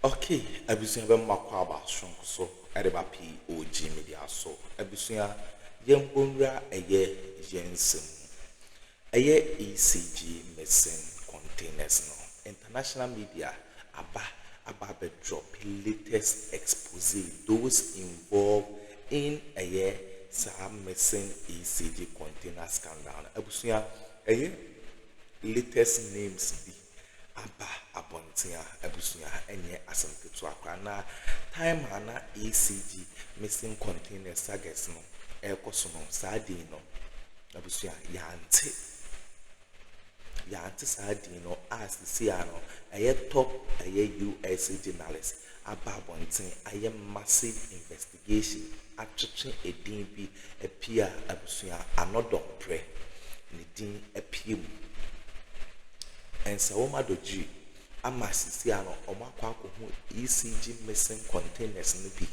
Okay, abusua be makwa aba sonko so edeba POG Media so abusua yembonra eye yensem eye ECG missing containers no international media aba be drop latest expose those involved in eye some missing ECG container scandal abusua eye latest names be aba abontia abusunya enye asante to akwa na time ana ECG missing container sagas no ekoso no sadin no abusunya yante sadin no as see ano aye top aye US journalist aba abontin aye massive investigation atwetwe edin bi apia abusunya Dompreh ni din apia mu and Sawoma Doji Amasisiano Omakwako ECG missing containers nipi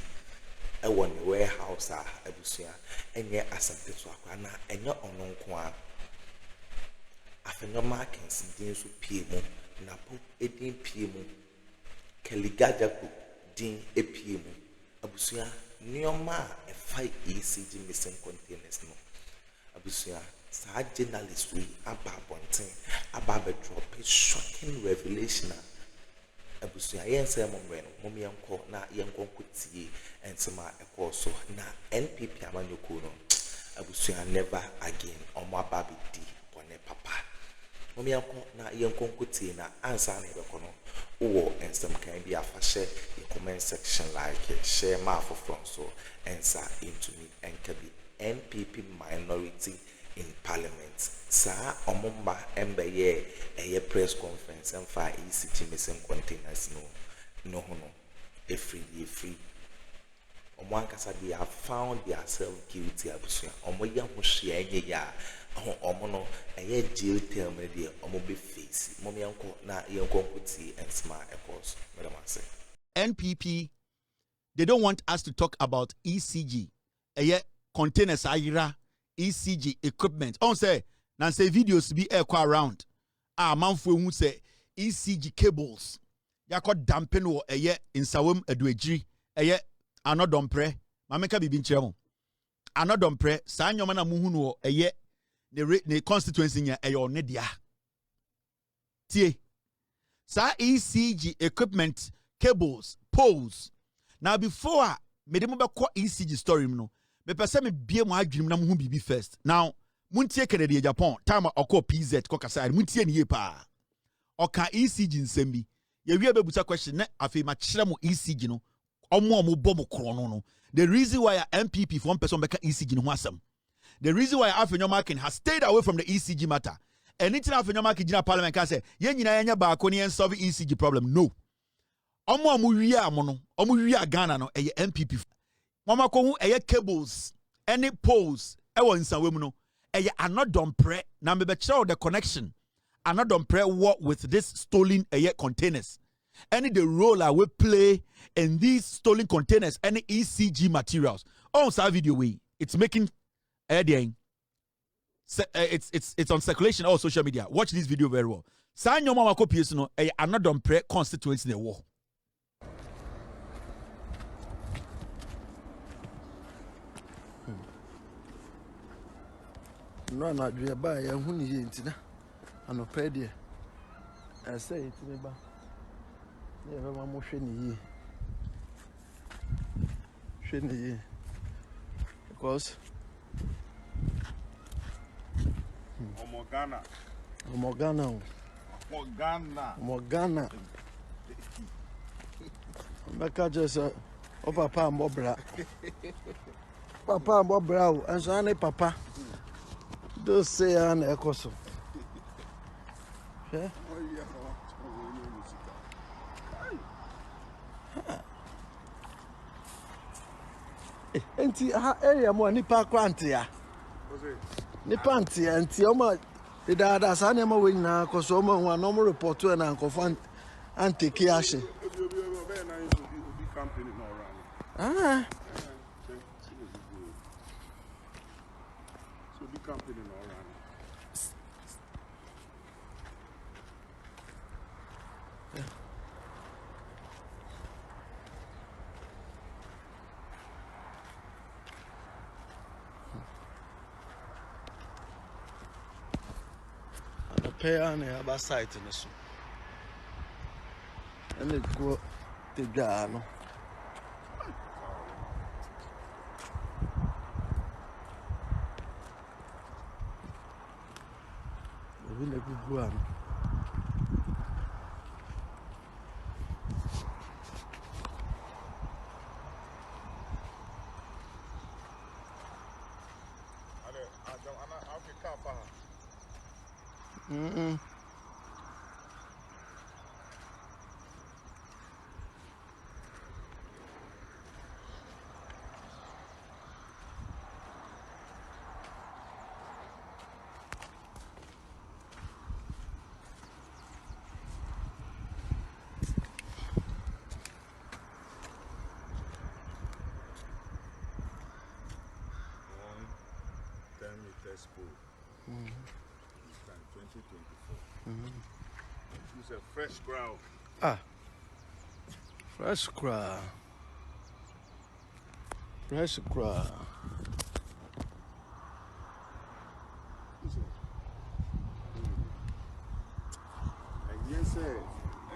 a one warehouse abusia and yet asante to akwana and your ononkwa afenyo markings din so piemu napo edin piemu keligajaku din epiemu abusia nioma e fight ECG missing containers no abusia sa journalist we ababonten ababe drop a shocking revelation abusia yense mom yenko na yenko kutie ensema ekoso na NPP amanyoko no abusia never again omo ababe di bone papa mom yenko na yenko kutie na ansa na ebeko no wo ensem kan bi afahye the comment section like share ma for from so ensa into me enkabi NPP minority in parliament sa omumba embeye a press conference and for ECG missing containers no free omwankasa they have found themselves guilty abusia omoya ho hwe enye ya omono eye jail term dey omobe face momianko na yenko kuti and smart ecos madam say NPP they don't want us to talk about ECG eye containers ayira ECG equipment. On say, now say videos be air around. Manfo who say ECG cables. Yako dampen wo eye in sawem edueji eye ano Dompreh. Mameka bibi nchemo. Ano Dompreh sa nyoma na muhu no eye ne constituency nya eye onedia. Tie. Sa ECG equipment cables poles. Now before me dem be kwa ECG story no. Me pese me bie mo adwunim na mo hu bibi first. Now, muntie Kennedy Japan, time okọ PZ ko kasa, muntie ne ye pa. Oka ECG nsem bi. Ye wi abebusa question na afi ma kire mo ECG no. Omo bọ mo kro no. The reason why MPP for one person beka ECG no ho asem. The reason why Afenyo Markin has stayed away from the ECG matter. Anything Afenyo Markin gina parliament can say, ye nyina yenya ba ko ne solve ECG problem. No. Omo wi amo no. Omo wi Ghana no eye MPP. Mama ko eye cables any poles e won sanwe mu no eye Addo Dompreh na me be kire the connection Addo Dompreh work with this stolen eye containers any the role I will play in these stolen containers any ECG materials on sa video way it's making it's on circulation on social media. Watch this video very well. Sa nyoma mama ko piece no eye Addo Dompreh constituency ne wo. No, not be a buy a honey intina. And a pedia. I say it to me, but never one more shiny ye. Because Morgana. Becca just Papa and Bobra. Papa and Bobra, and so Papa. Do say an ecoso. Yeah. Enti area mo nipa kwantia. Nipa antia enti o the dada sa na ma we nyina koso mo hu anom report na nkofo antake action. Ah. So big company no run. pay on the other side in the soup. And it go to Ghana. We let it go on. Mm-mm. Time 2024. It's a fresh ground. Fresh crowd. Fresh crowd. And yes, sir,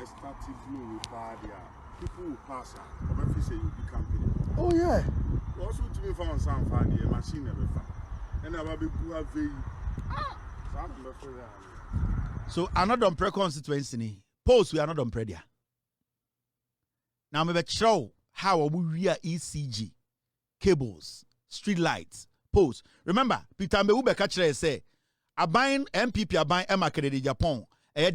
estative blue with Badia. People will pass her. Or if you say you'll be company. Oh, yeah. Also, to me, found some funny, a machine never found. And I will be who have the. So, another Dompreh constituency. Post we are not Dompreh there. Now, maybe show how we are ECG, cables, street lights, posts. Remember, Peter Mbeube Kachere say, a buying MPP, a buying Emma Kennedy Japan, a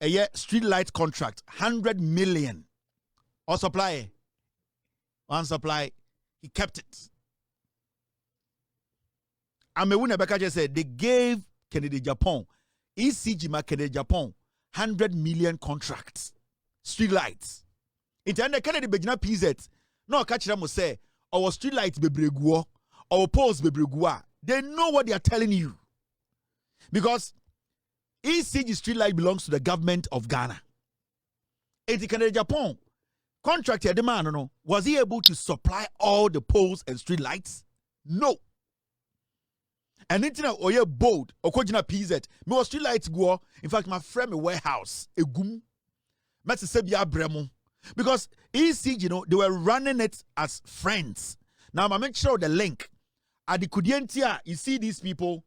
year street light contract, 100 million. Or supply. One supply, he kept it. And Mbeube Kachere said, they gave Kennedy Japan, ECG ma Kennedy Japan, 100 million contracts, street lights. In the Kennedy Bejina PZ, no catch them say, our street lights be breguo, our poles be breguo. They know what they are telling you. Because ECG street light belongs to the government of Ghana. In the Kennedy Japan, contractor the man, no, was he able to supply all the poles and street lights? No. And internet oye bold okojina PZ me was street lights go. In fact, my friend me warehouse egum meti se bia bremo because ECG, you know, they were running it as friends. Now I make sure the link at the Kudientia, you see these people,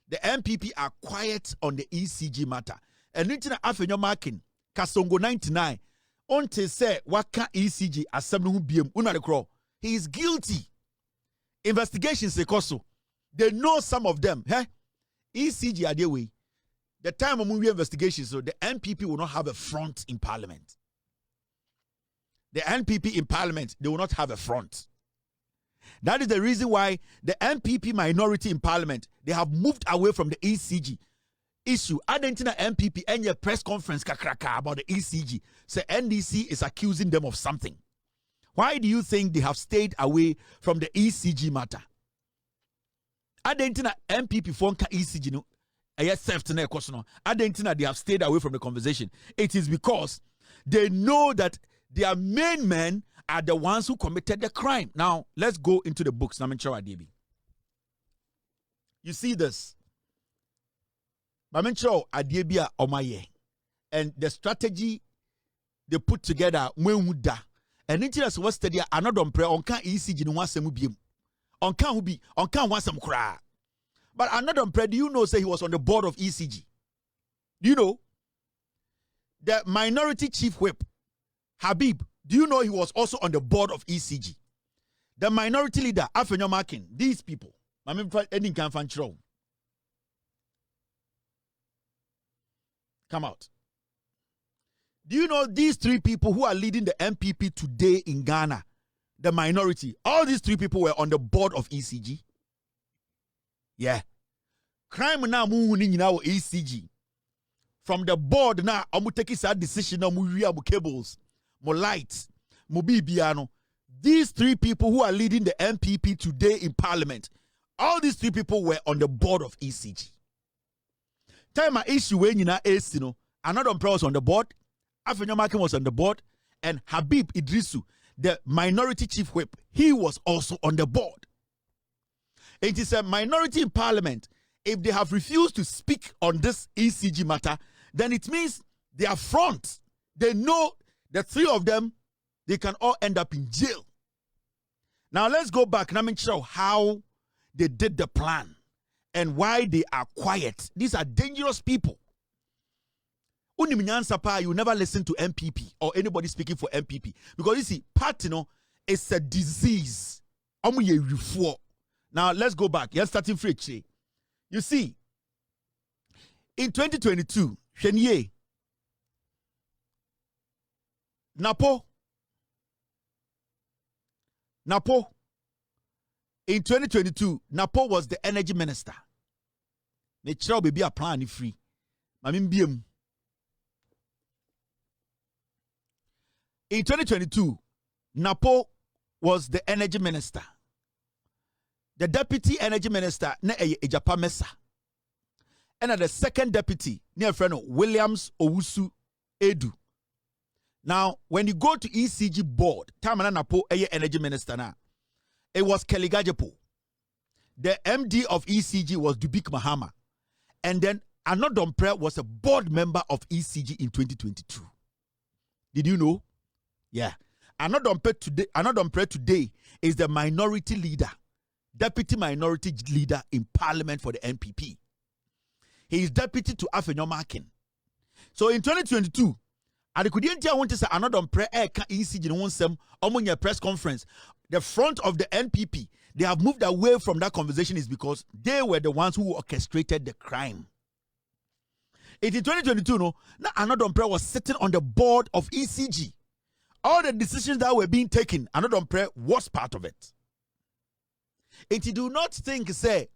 the MPP are quiet on the ECG matter. And internet afenyo marking Kasongo 99 until say waka ECG assembly biem una de crow. He is guilty. Investigations ekoso. They know some of them. ECG are their way. The time of movie investigations, so the NPP will not have a front in parliament. The NPP in parliament, they will not have a front. That is the reason why the NPP minority in parliament, they have moved away from the ECG issue. Argentina NPP and your press conference kakraka about the ECG. Say NDC is accusing them of something. Why do you think they have stayed away from the ECG matter? Argentina MPP fonka ECG no theft na ekoso. Argentina, they have stayed away from the conversation. It is because they know that their main men are the ones who committed the crime. Now let's go into the books. You see this. And the strategy they put together and interest was study another Dompreh on can ECG no wasem biem. On can wasem kra. But another Dompreh, do you know say he was on the board of ECG? Do you know? The minority chief whip, Habib, do you know he was also on the board of ECG? The minority leader, Afenyo Markin, these people. Come out. Do you know these three people who are leading the MPP today in Ghana? The minority. All these three people were on the board of ECG. Yeah. Crime now moving in our ECG. From the board now, I'm taking that decision on mu cables, mo lights, mo bibiano. These three people who are leading the MPP today in parliament, all these three people were on the board of ECG. Time my issue when you know AC, you know, another Dompreh was on the board, Afenyo Markin was on the board, and Habib Idrisu, the minority chief whip, he was also on the board. It is a minority in parliament, if they have refused to speak on this ECG matter, then it means they are front. They know the three of them, they can all end up in jail. Now let's go back and show how they did the plan and why they are quiet. These are dangerous people. You never listen to MPP or anybody speaking for MPP, because you see, part, it's a disease. Now let's go back. You're starting free. You see, in 2022, Shenye, Napo, in 2022, Napo was the energy minister. Me chira baby a plan free. Mamim biem. In 2022, Napo was the energy minister. The deputy energy minister, ne Ejapa Mesa. And the second deputy, near friend Williams Owusu Edu. Now, when you go to ECG board, Tamana Napo energy minister now, it was Kelly Gajepo. The MD of ECG was Dubik Mahama. And then Addo Dompreh was a board member of ECG in 2022. Did you know? Yeah. Addo Dompreh today is the minority leader, deputy minority leader in parliament for the NPP. He is deputy to Afenyomakin. So in 2022, I want to say Addo Dompreh ECG no one omunya press conference. The front of the NPP, they have moved away from that conversation is because they were the ones who orchestrated the crime. In 2022, now Addo Dompreh was sitting on the board of ECG. All the decisions that were being taken, Addo Dompreh was part of it. If you do not think, say,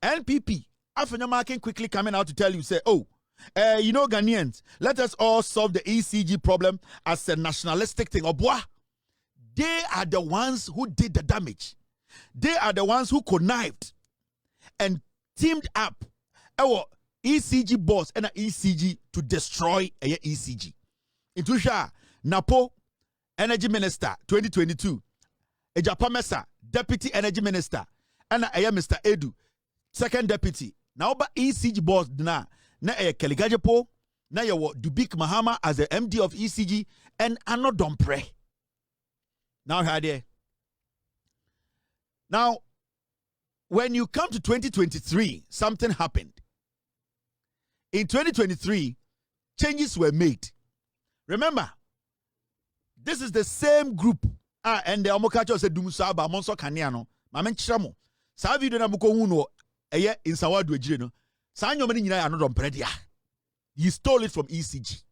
NPP, Afenyomakin quickly coming out to tell you, say, Ghanaians, let us all solve the ECG problem as a nationalistic thing. They are the ones who did the damage. They are the ones who connived and teamed up our ECG boss and ECG to destroy a ECG. Intusha, Napo, Energy Minister, 2022. Ejapa Mesa, Deputy Energy Minister. And Mr. Edu, Second Deputy. Now, but ECG boss, na Kelly Gajepo, na Dubik Mahama as the MD of ECG, and Addo Dompreh. Now, when you come to 2023, something happened. In 2023, changes were made. Remember, this is the same group. And the Omokacho said, Dumusaba, Monso Kaniano, Mamen Chamo. Savi de Nabuko Uno, a in Sawadu Ejino. Sanyo Mani Addo Dompreh. He stole it from ECG.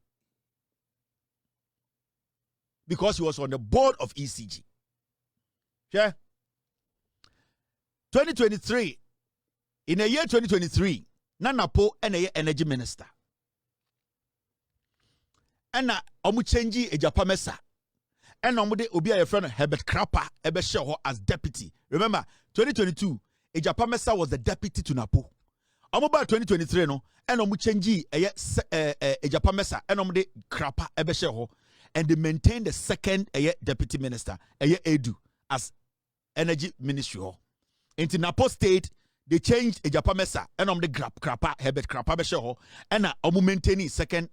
Because he was on the board of ECG. Yeah. 2023. In the year 2023, Nanapo and a energy minister. And na omuchenji Ejapa Mesa. And omude obi a friend Herbert Krapper ebe share as deputy. Remember, 2022, Ejapa Mesa was the deputy to Napo. Omuba 2023 no, and omuchenji Ejapa Mesa and omude Krapper ebe share. And they maintained the second deputy minister, Edu, as energy ministry. Into Napo State, they changed Ejapa Mesa and the Krapper, Herbert Krapper Besheho, and maintaining second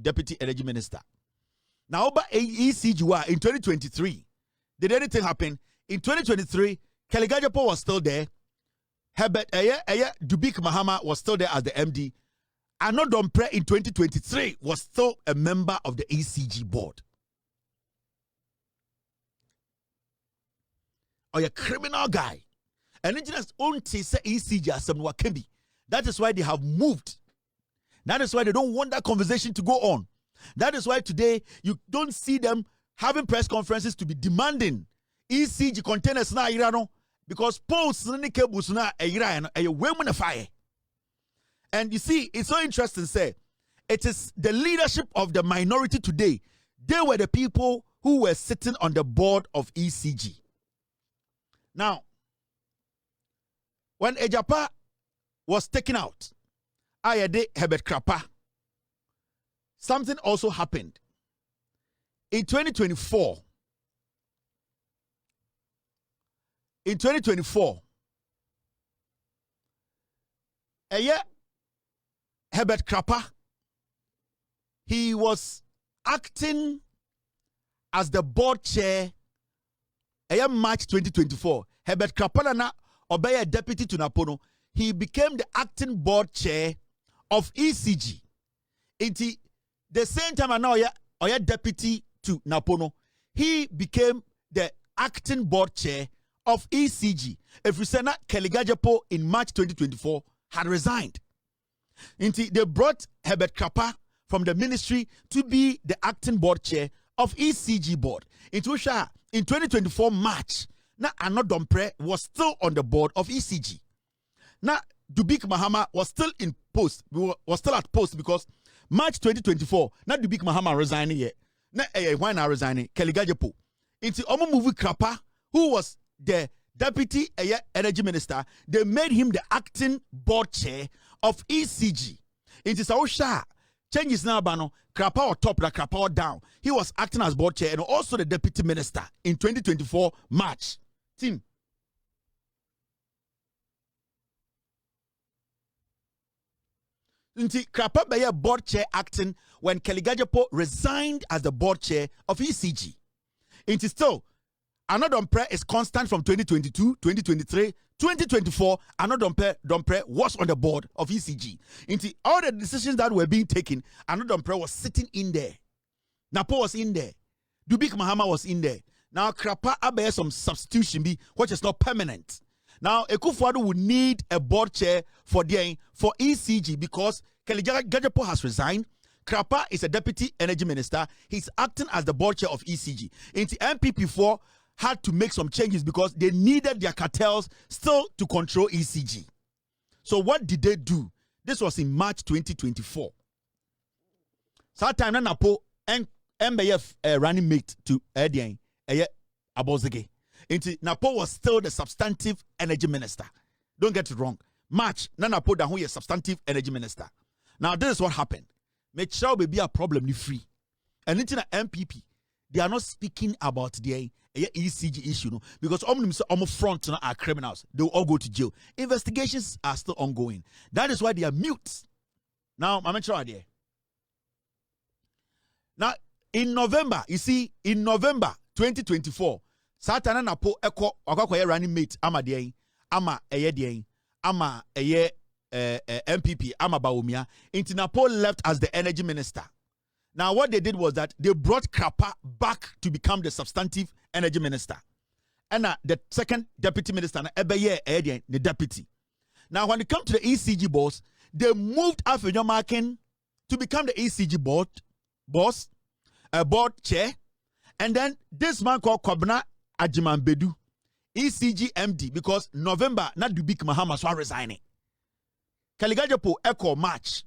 deputy energy minister. Now, over ECG in 2023, did anything happen? In 2023, Kelly Gajepo was still there. Herbert Dubik Mahama was still there as the MD. Addo Dompreh in 2023 was still a member of the ECG board. Or a criminal guy. And engineers own say ECG as some Wakebi. That is why they have moved. That is why they don't want that conversation to go on. That is why today you don't see them having press conferences to be demanding ECG containers na irano because posts na cables na irano a women fire. And you see, it's so interesting, say, it is the leadership of the minority today. They were the people who were sitting on the board of ECG. Now, when Ejapa was taken out, Ayade Herbert Krapper, something also happened. In 2024, Herbert Krapa, he was acting as the board chair March 2024. Herbert Krapa na obey deputy to Napono. He became the acting board chair of ECG. The same time now Oya deputy to Napono, he became the acting board chair of ECG. Efrisena Keligajepo in March 2024 had resigned. They brought Herbert Krapa from the ministry to be the acting board chair of ECG board. In 2024 March, now Addo Dompreh was still on the board of ECG. Now Dubik Mahama was still in post, was still at post because March 2024, now Dubik Mahama resigning yet. Now why not resigning? Keligajepo. Into Omo Movie Krapa, who was the deputy energy minister, they made him the acting board chair of ECG. Into Saosha, changes now, Bano, Krapa or top, the Krapa or down. He was acting as board chair and also the deputy minister in 2024 March. Team. Krapa be board chair acting when Keligajepo resigned as the board chair of ECG. It is still Addo Dompreh is constant from 2022, 2023, 2024. Addo Dompreh was on the board of ECG. Into all the decisions that were being taken, Addo Dompreh was sitting in there. Napo was in there. Dubik Mahama was in there. Now Krapa abe some substitution be which is not permanent. Now Akuffo would need a board chair for ECG because Keligajepo has resigned. Krapa is a deputy energy minister. He's acting as the board chair of ECG. Into MPP4 had to make some changes because they needed their cartels still to control ECG. So what did they do? This was in March 2024. So that time Napo MBF running mate to Edian Abozege. Into Napo was still the substantive energy minister. Don't get it wrong. March Napo da who is substantive energy minister. Now this is what happened. Make sure we be a problem ni free. And into the MPP, they are not speaking about the ECG issue, no, because on front are criminals. They will all go to jail. Investigations are still ongoing. That is why they are mute. Now, I'm not sure there. Now, in November, you see, in November 2024, Satana Napo Eko Akakoye running mate ama dey ama eye dey ama eye MPP ama Bawumia. Napo left as the energy minister. Now what they did was that they brought Krapa back to become the substantive energy minister. And the second deputy minister the deputy. Now when it comes to the ECG boss, they moved Afenyomakin to become the ECG board chair. And then this man called Kobna Ajimanbedu, ECG MD, because November, not Dubik Mahama so resigning. Keligajepo echo March.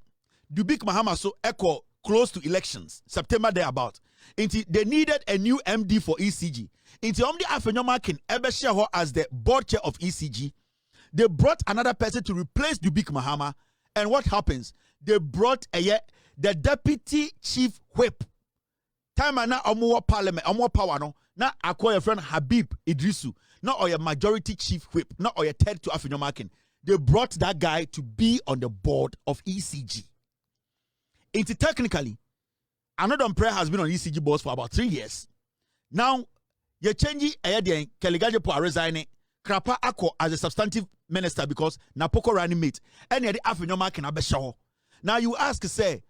Dubik Mahama so echo close to elections, September thereabout. They needed a new MD for ECG. Omdi Afenyomakin Ebesheho as the board chair of ECG. They brought another person to replace Dubik Mahama. And what happens? They brought the deputy chief whip. Time na omo parliament, omo power no. Na acquire friend Habib Idrisu. Not or your majority chief whip. Not or your third to Afenyomakin. They brought that guy to be on the board of ECG. Technically, Addo Dompreh has been on ECG boards for about 3 years. Now, you're changing Keligajepo resigning, Krapa Ako as a substantive minister because Napoko running mate. And the Afenyomakin Abeshaw. Now you ask, say,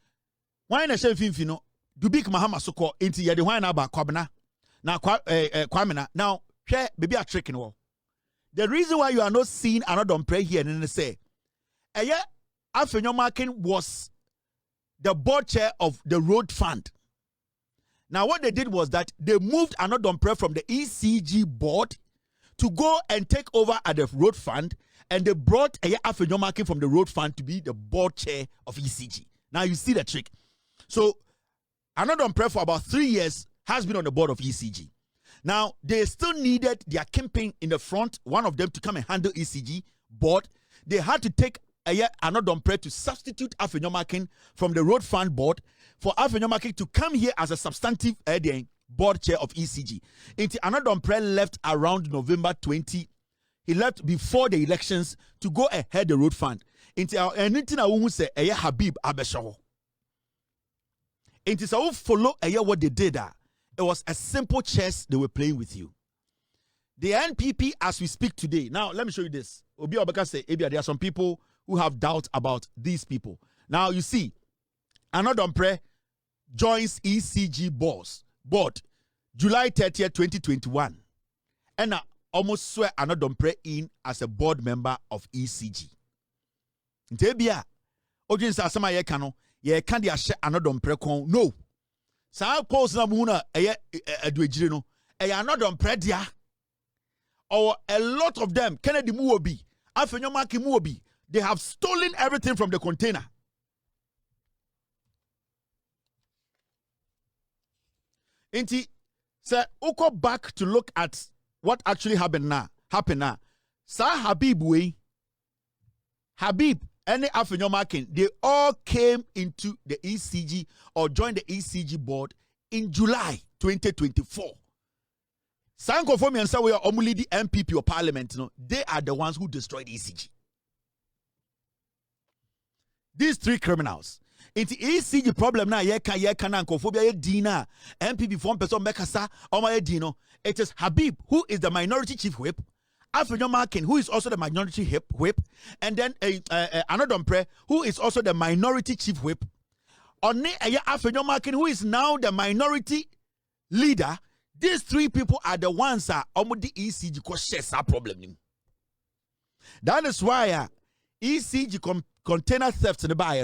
why na shem finfino? Dubik Mahama soko into yedi why na ba kwabena. Now kwamena. Now, share baby a trick in wall. The reason why you are not seeing Addo Dompreh here and say, Afenyomakin was the board chair of the road fund. Now what they did was that they moved Addo Dompreh from the ECG board to go and take over at the road fund, and they brought Afenyomakin from the road fund to be the board chair of ECG. Now you see the trick. So Addo Dompreh for about 3 years has been on the board of ECG. Now they still needed their campaign in the front, one of them to come and handle ECG board. They had to take Addo Dompreh to substitute Afenyomakin from the road fund board for Afenyomakin to come here as a substantive board chair of ECG. Addo Dompreh left around November 20. He left before the elections to go ahead the road fund. Inti anything I won't say eye Habib abeshawo. Inti sa follow eye what they did. It was a simple chess they were playing with you. The NPP as we speak today. Now let me show you this. Obi Obeka say there are some people who have doubt about these people. Now you see, Addo Dompreh joins ECG board July 30th, 2021. And almost swear Addo Dompreh in as a board member of ECG. Ntebia, audience asama ye kano, ye kan dia hye Addo Dompreh kon. No. Sa post na mu na aduejire no. Addo Dompreh dia. Or a lot of them, Kennedy Muobi, Afenyomaki Muobi, they have stolen everything from the container. Inti, sir, Uko back to look at what actually happened now. Sir Habib any Afenyomakin, they all came into the ECG or joined the ECG board in July 2024. Sanko for me and say we are only the MPP or parliament, no, they are the ones who destroyed ECG. These three criminals. It's ECG problem now. Yeka na Confophobia Dina MPP form person Mekasa Oma Dino. It is Habib who is the minority chief whip. Afenyomakin who is also the minority whip, and then Addo Dompreh who is also the minority chief whip. Only Afenyomakin who is now the minority leader. These three people are the ones that the ECG cause a problem. That is why ECG container theft in the buy,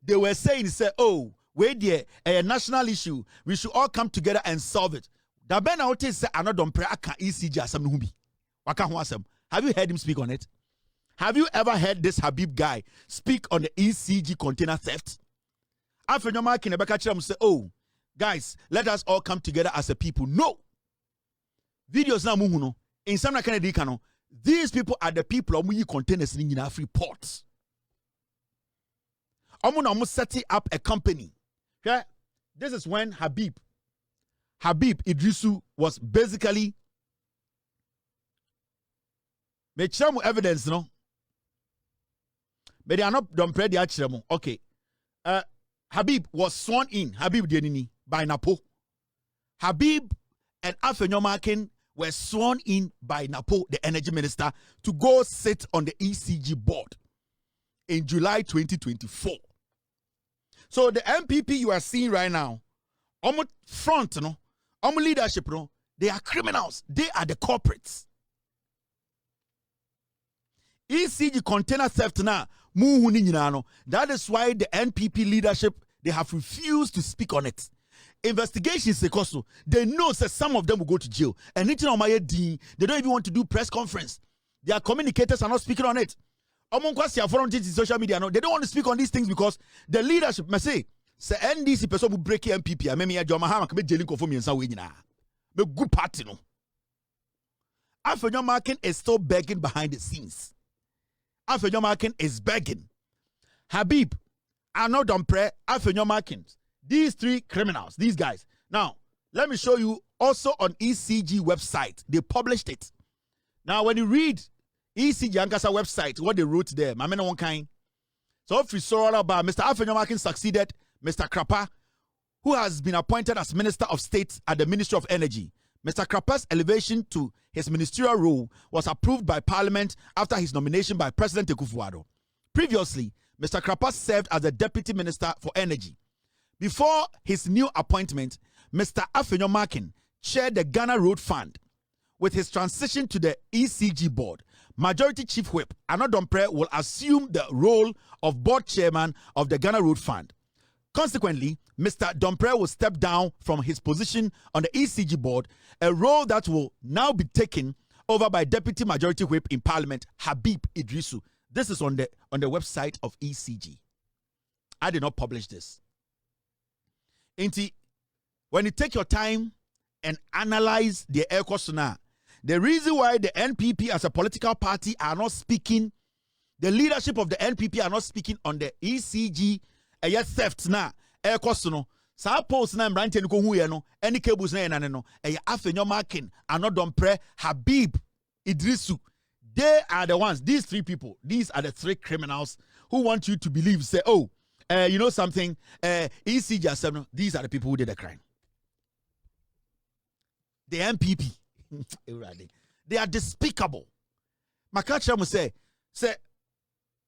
they were saying, oh, wait there, a national issue. We should all come together and solve it. The Ben out is Addo Dompreh ECG as some nubi. Have you heard him speak on it? Have you ever heard this Habib guy speak on the ECG container theft? After your mark in the back say, oh, guys, let us all come together as a people. No. Videos now muhuno. In some Kennedy Kano, these people are the people who containers in our free ports. Almost setting up a company. Okay? This is when Habib Idrisu was basically Mechamu evidence, no? But they are not Dompreh the Achiremo. Okay. Habib was sworn in. Habib Denini. By Napo. Habib and Afenyomakin were sworn in by Napo, the energy minister, to go sit on the ECG board in July 2024. So the MPP you are seeing right now, front, leadership, they are criminals. They are the corporates. ECG container theft now, that is why the NPP leadership, they have refused to speak on it. Investigations, they know that some of them will go to jail. And they don't even want to do press conference. Their communicators are not speaking on it. Social media, they don't want to speak on these things because the leadership may say NDC person will break MPP. I mean, Mahama can be jailing for me and so the good party, no. Afenyomakin is still begging behind the scenes. Afenyomakin is begging. Habib, Addo Dompreh, Afenyomakin. These three criminals, these guys. Now, let me show you also on ECG website. They published it. Now, when you read ECG Ankasa website, what they wrote there, my man one kind. So if you saw all about Mr. Afenyomakin succeeded Mr. Krapa, who has been appointed as Minister of State at the Ministry of Energy. Mr. Krapa's elevation to his ministerial role was approved by Parliament after his nomination by President Akuffo. Previously, Mr. Krapa served as the Deputy Minister for Energy. Before his new appointment, Mr. Afenyomakin chaired the Ghana Road Fund. With his transition to the ECG board, Majority Chief Whip Addo Dompreh will assume the role of board chairman of the Ghana Road Fund. Consequently, Mr. Dompreh will step down from his position on the ECG board, a role that will now be taken over by Deputy Majority Whip in Parliament, Habib Idrisu. This is on the website of ECG. I did not publish this. Inti, when you take your time and analyze the air question, the reason why the NPP as a political party are not speaking, the leadership of the NPP are not speaking on the ECG theft na air question. Sa post na mbrante ni ko hu ye no any cables na enane no Afenyomakin Addo Dompreh Habib Idrisu. They are the ones, these three people, these are the three criminals who want you to believe, say, oh, you know something, ECG, these are the people who did the crime. The MPP. They are despicable. Makacha must say,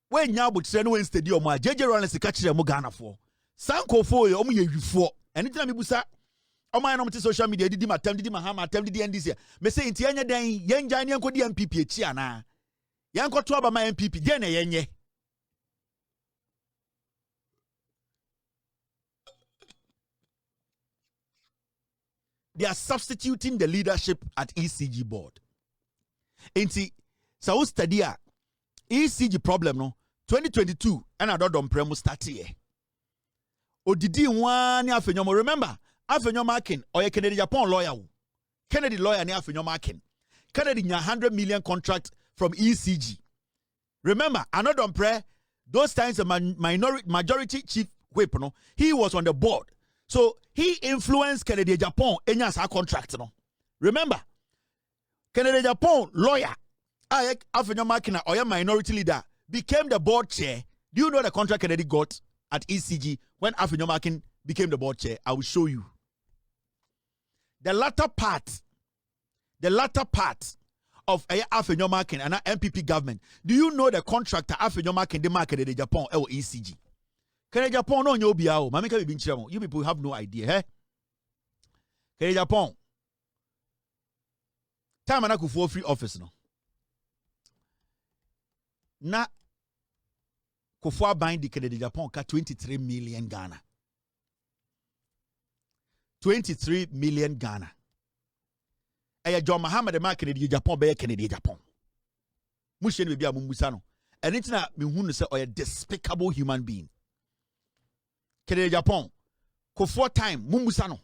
when you would send when stadium, JJ Rollins, the catcher Mogana for Sanko for you, for anytime you busa. Oh my, no social media. Did my time? Did Mahama attempt the end this year? Me say inti anya dan yen jan yen ko di MPP echi ana. Yen ko to aba my MPP den na yenye. They are substituting the leadership at ECG board. Inti sa wo study a ECG problem no 2022 and Addo Dompreh mu start here. Odidi nwa ni afenyomo, remember afenyomo marking or ye Kennedy Japan lawyer. Kennedy lawyer ni afenyomo marking. Kennedy nya 100 million contract from ECG. Remember Addo Dompreh those times a majority chief whip no, he was on the board. So he influenced Kennedy Japan enya sa contract no. Remember Kennedy Japan lawyer afenyomo marking or ye minority leader became the board chair. Do you know the contract Kennedy got at ECG when Afenyomo Markin became the board chair? I will show you. The latter part of Afenyomo Markin and MPP government. Do you know the contractor Afenyomo Markin the market in Japan or ECG? Kennedy Japan no nyo biao. Mamika be binchiramo. You people have no idea, eh? Kennedy Japan. Time and Akuffo free office no. Na Kofua bind the Kennedy Japan ka 23 million Ghana. 23 million Ghana. Aya John Mahama the market Kennedy Japan be Kennedy Japan. Mushen be bia mumbusa no. And it's na me hu no say a despicable human being. Kennedy Japan. Kofua time mumbusa no.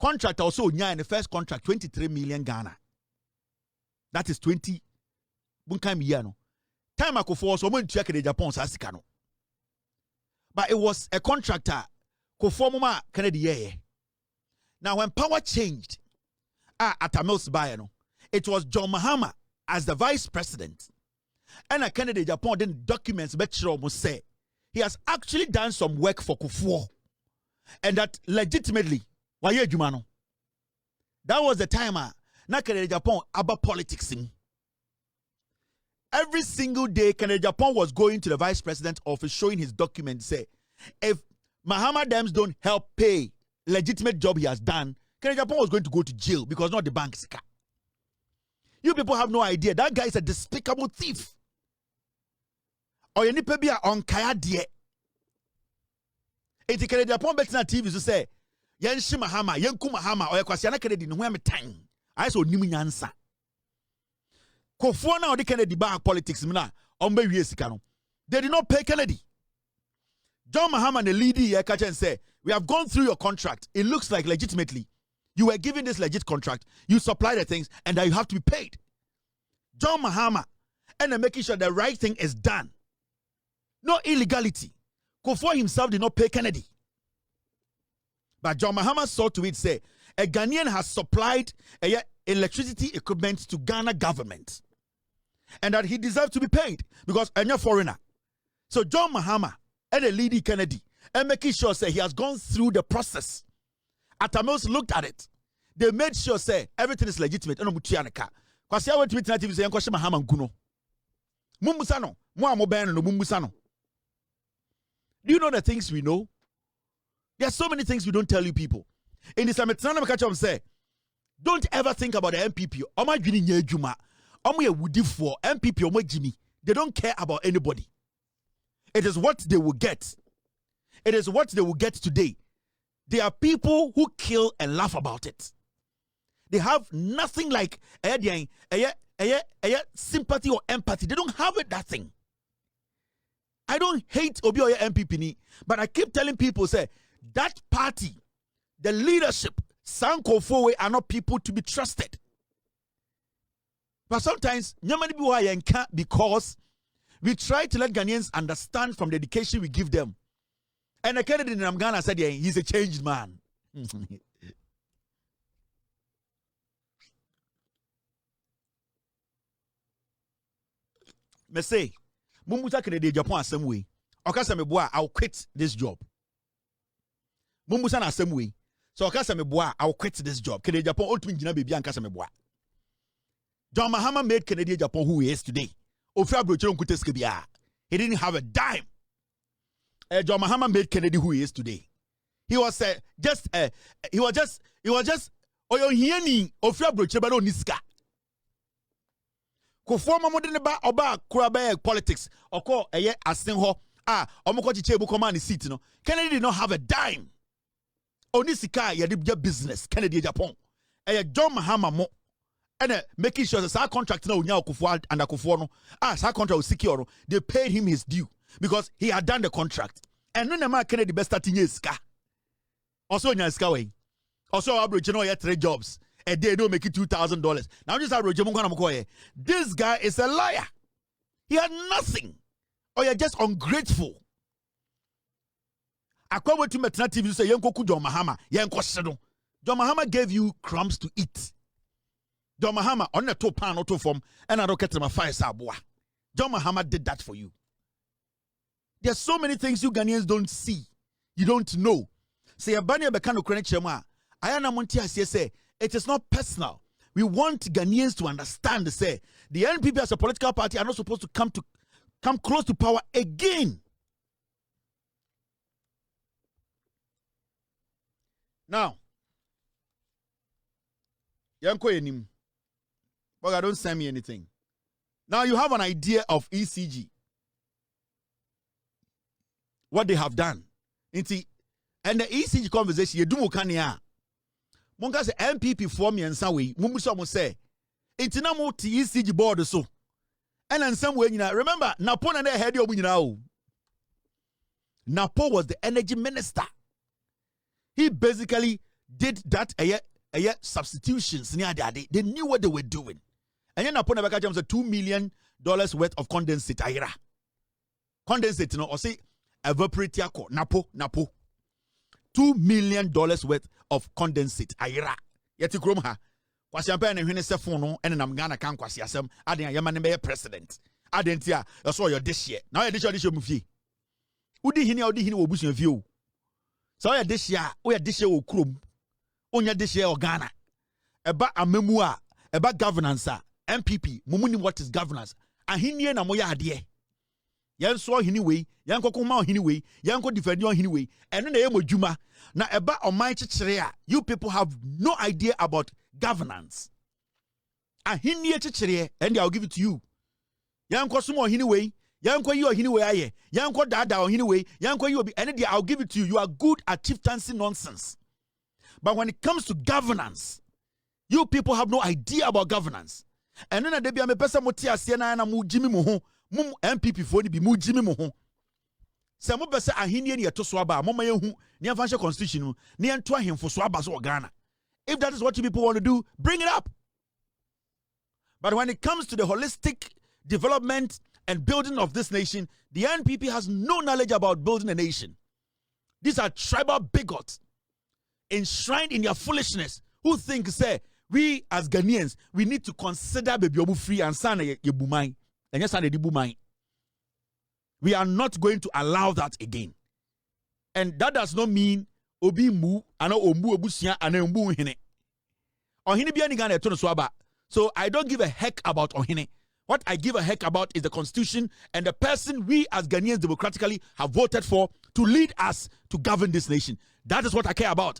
Contract also nya in the first contract 23 million Ghana. That is 20 bunkam year no. Time Akuffo so mo ntua Kennedy Japan sa sika no. But it was a contractor Akuffo mama Kennedy yeah. Now when power changed at Mills buy no, it was John Mahama as the vice president. And a Kennedy Japan then documents Betchero must say he has actually done some work for Akuffo. And that legitimately why Jumano. That was the time na Kennedy Japan about politics in. Every single day, Kennedy Japan was going to the vice president office showing his documents. Say, if Mahama Dems don't help pay legitimate job he has done, Kennedy Japan was going to go to jail because not the bank's car. You people have no idea. That guy is a despicable thief. Or you need to be on kaya die. It's Kennedy Japan better na TV to say, Yenshi Mahama, Yenku Mahama, or Yakwasiana Kennedy, no me time. I saw Nimi Nyansa. Kofua now the Kennedy bar politics mina ombe wiesikano. They did not pay Kennedy. John Mahama the leader here catch and say, we have gone through your contract. It looks like legitimately. You were given this legit contract. You supply the things and that you have to be paid. John Mahama and then making sure the right thing is done. No illegality. Kofua himself did not pay Kennedy. But John Mahama saw to it say, a Ghanaian has supplied electricity equipment to Ghana government. And that he deserves to be paid because I'm a foreigner. So John Mahama and the lady Kennedy and making sure say he has gone through the process. Atamos looked at it. They made sure say everything is legitimate. Do you know the things we know? There are so many things we don't tell you people. In this time, say, don't ever think about the MPP. MPP, they don't care about anybody. It is what they will get. It is what they will get today. There are people who kill and laugh about it. They have nothing like sympathy or empathy. They don't have it, that thing. I don't hate Obi or MPP, but I keep telling people, say, that party, the leadership, Sankofowe are not people to be trusted. But sometimes, because we try to let Ghanaians understand from the education we give them. And the candidate in Ghana said, yeah, he's a changed man. Me say, Mumbusa Kennedy Japan same way. Okasa me boa, I'll quit this job. Mumbusa na same way. So okasa me boa, I'll quit this job. Kennedy Japan ultimate jina baby ankasa me boa. John Mahama made Kennedy Japan who he is today. Ofia brochero nkuteske bia. He didn't have a dime. John Mahama made Kennedy who he is today. He was just oyo hiani ofia brochero ba no niska. Ko forma mo de ne ba oba kura ba politics oko eye asen ho omoko chiche bu command seat no. Kennedy did not have a dime. Onisika ye de business Kennedy Japan. John Mahama mo and making sure that our contract now Akuffo and Akuffo no our contract was secure. They paid him his due because he had done the contract. And no man Kennedy best starting years ka. Also in ska way. Also average you know 3 jobs. A day don't make it $2,000. Now just average this guy is a liar. He had nothing. Or you're just ungrateful. Akroma to Metna TV say Yanko John Mahama. John Mahama gave you crumbs to eat. John Mahama on the top pan auto form and I don't get my fire sabwa. John Mahama did that for you. There's so many things you Ghanaians don't see. You don't know. Say a banner bekano chronic chema. Ayana Montia say it is not personal. We want Ghanaians to understand, say, the NPP as a political party are not supposed to come close to power again. Now, Yanko Enim, but don't send me anything. Now you have an idea of ECG. What they have done. And the ECG conversation, you do mukania. Monga say MPP form and some way. Mumuso mo say intina mo ECG board so. And in some way, remember Napo na head you nyina. Napo was the energy minister. He basically did that a year substitutions near daddy. They knew what they were doing. And then Napo na baka was $2 million worth of condensate ayra. Condensate no or say evaporate Napo. $2 million worth of condensate ayra yeti krom ha kwasi ampa na hwene se fon no ene nam Ghana kan kwasi asem aden ayama ne be president aden tia so your this year now your this year mu fie udi hini wo busuan fie o so your this year wo krom onya this year o Ghana eba amemu a eba governance a MPP mumuni what is governance ahenie na moya ade yen so hini we yen kokoma hini we yen ko defend hini we eno na ye modwuma na eba oman chichire a you people have no idea about governance ahini chichire and I'll give it to you yen ko sumo hini we yen ko yi hini we aye yen ko dada hini we yen ko yi obi and I'll give it to you. You are good at chieftaincy nonsense, but when it comes to governance you people have no idea about governance. And then they be me pesa moti ase na mu jimi mo ho mum MPP fo ni bi mu jimi mo ho se mo bese ahenie ne yeto so aba mo ma yehu ne amfa constitution no ne ento ahemfo so aba so Ghana. If that is what you people want to do, bring it up. But when it comes to the holistic development and building of this nation, the NPP has no knowledge about building a nation. These are tribal bigots enshrined in their foolishness who think say we as Ghanaians we need to consider baby obu free and sana ye bumai. And yes, we are not going to allow that again. And that does not mean obi mu ana ombu obusia ana ombu hine. Ohine bia ni Ghana eto no so aba. So I don't give a heck about Ohine. What I give a heck about is the constitution and the person we as Ghanaians democratically have voted for to lead us to govern this nation. That is what I care about.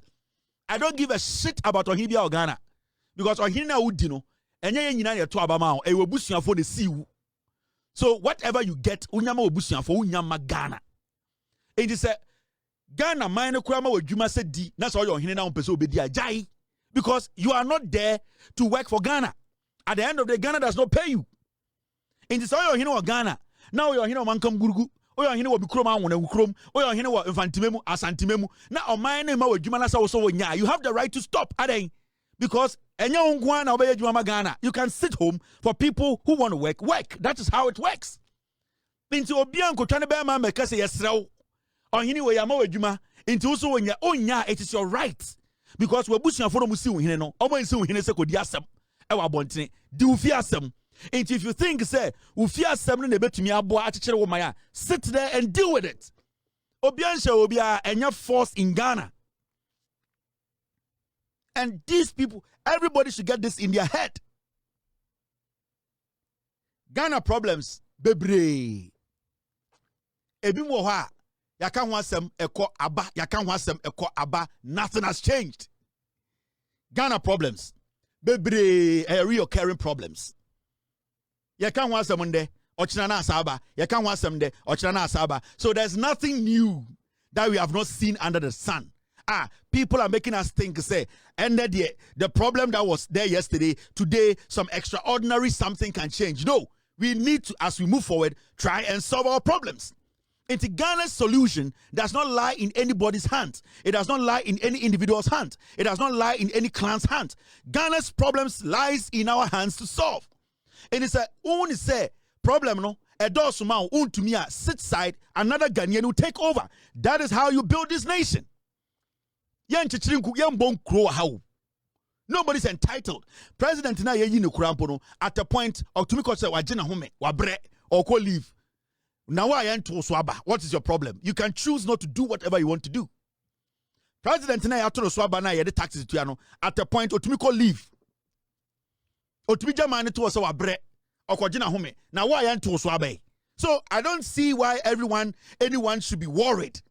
I don't give a shit about Ohine bia or Ghana. Because Ohine na udi no enye nyina ye to aba ma o e obusuafo ne siwu. So whatever you get, unyama obusuafo unyama Ghana. It is a Ghana mine kurama wadwuma se di na so your hine na ompese obedi ajai because you are not there to work for Ghana. At the end of the day, Ghana does not pay you. In this your hine wa Ghana. Now your hine mankam gurugu. O your hine wa bikroma wona wukrom. O your hine wa infantimemu asantimemu. Na o mine ma wadwuma na so wonya. You have the right to stop aden because you can sit home for people who want to work. That is how it works. Into Obianko Chanabama Mekase Yesrao. Or anyway, Yama into so when it is your right. Because we're bushing for Musu Hino, almost so Hinesco Diasam, our Bontine, do Fiasam. And if you think, say, Ufia Seven Nebetumi Abo Achichero Maya, sit there and deal with it. Obiansha Obia and your force in Ghana. And these people, everybody should get this in their head. Ghana problems, bebre. Ebi mo ha, yaka wasem eko aba, yaka wasem eko aba, nothing has changed. Ghana problems, bebre, reoccurring problems. Yaka wasem unde, ochina asaba, yaka wasem de, ochina asaba. So there's nothing new that we have not seen under the sun. People are making us think, say, and the problem that was there yesterday, today, some extraordinary something can change. No, we need to, as we move forward, try and solve our problems. And Ghana's solution does not lie in anybody's hands. It does not lie in any individual's hands. It does not lie in any clan's hands. Ghana's problems lies in our hands to solve. And it's a only say problem no. Addo suma untumia sit side, another Ghanaian will take over. That is how you build this nation. Nobody's entitled. President na yeyi ne kurampo at a point of to me say wagina home wabre or ko leave. Now I am to swaba. What is your problem? You can choose not to do whatever you want to do. President na ya to swaba na ye the taxes to ano at a point or to me call leave. Or to be jamani to so wabre or ko gina home. Now why am to swaba? So I don't see why anyone should be worried.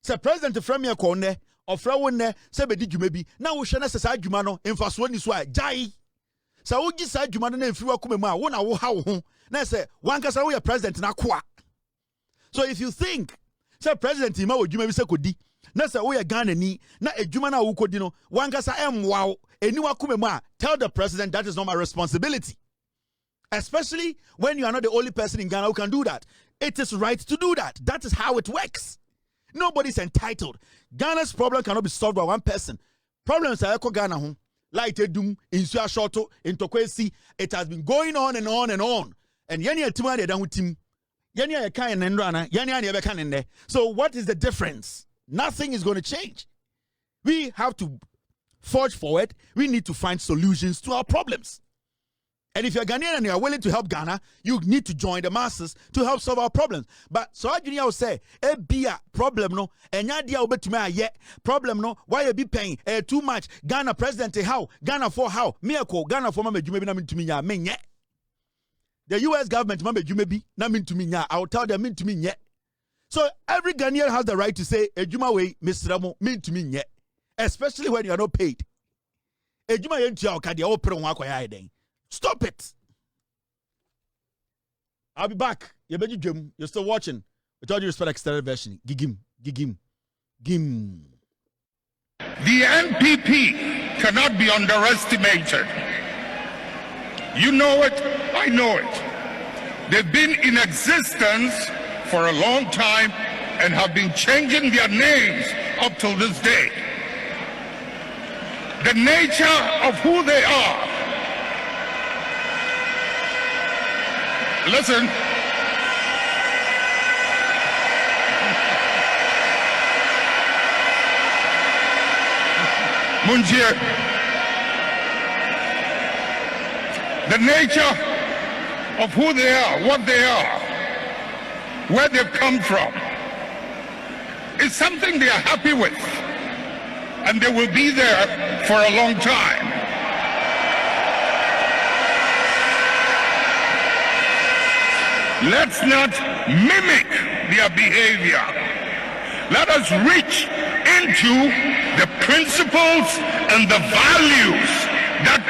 Say President from your corner or from there, say be did you maybe now we shall say jumano in fast one is why jai. So we just say jumano if you are coming ma one how home. Now say one case we are president na kwa. So if you think say president ima wo juma bi say kodi na say we are Ghana ni na ejuma na wo kodi no one case wow eniwa come ma tell the president that is not my responsibility. Especially when you are not the only person in Ghana who can do that. It is right to do that. That is how it works. Nobody's entitled. Ghana's problem cannot be solved by one person. Problems are echo Ghana home. Like Edum, in Suashoto, in Tokwesi. It has been going on and on and on. And Yanya Tima de done with him. Yanya Yakan and Rana, Yanya Yakan in there. So what is the difference? Nothing is going to change. We have to forge forward. We need to find solutions to our problems. And if you're Ghanaian and you're willing to help Ghana, you need to join the masses to help solve our problems. But so I will say, be a problem no, and yadia obet me yet problem no, why you be paying too much? Ghana president how? Ghana for how? Miracle Ghana for mama jume na to me ya men yet. The US government mama jume be na min to me ya. I will tell them min to me yet. So every Ghanaian has the right to say ejuma way Mr. Ramo min to me yet, especially when you are not paid. Ejuma yentu ya okadi o pre won akoya eden. Stop it. I'll be back. You're still watching. With all due respect, extended version. Gigim. The NPP cannot be underestimated. You know it, I know it. They've been in existence for a long time and have been changing their names up till this day. The nature of who they are. Listen. Munjir. The nature of who they are, what they are, where they've come from, is something they are happy with. And they will be there for a long time. Let's not mimic their behavior. Let us reach into the principles and the values that